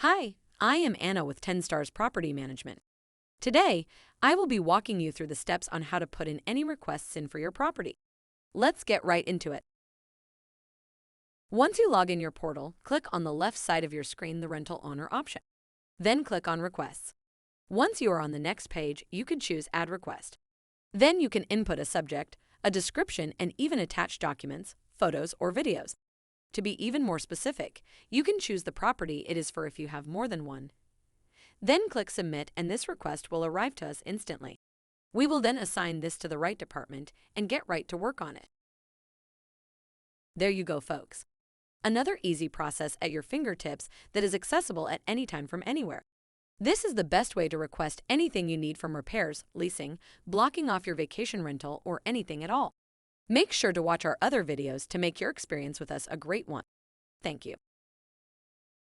Hi, I am Anna with 10 Stars Property Management. Today, I will be walking you through the steps on how to put in any requests in for your property. Let's get right into it. Once you log in your portal, click on the left side of your screen the Rental Owner option. Then click on Requests. Once you are on the next page, you can choose Add Request. Then you can input a subject, a description, and even attach documents, photos, or videos. To be even more specific, you can choose the property it is for if you have more than one. Then click Submit and this request will arrive to us instantly. We will then assign this to the right department and get right to work on it. There you go, folks. Another easy process at your fingertips that is accessible at any time from anywhere. This is the best way to request anything you need from repairs, leasing, blocking off your vacation rental, or anything at all. Make sure to watch our other videos to make your experience with us a great one. Thank you.